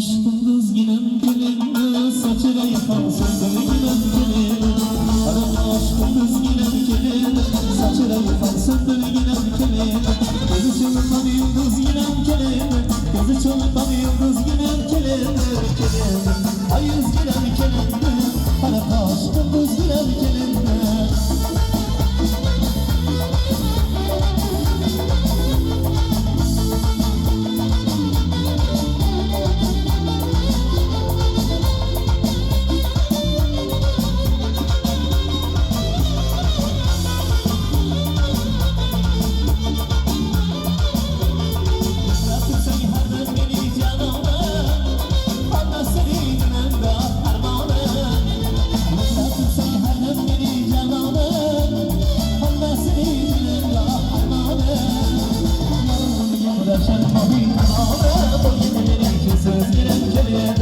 aşkım kız ginem gelin, saçına yapan söndür ginem gelin. Arama aşkım kız ginem gelin, saçına yapan söndür ginem gelin. Gözü çalıpan yıldız ginem gelin, gözü çalıpan yıldız ginem gelin. Ay yüz ginem gelin, arama aşkım kız ginem gelin. Söz giren kelime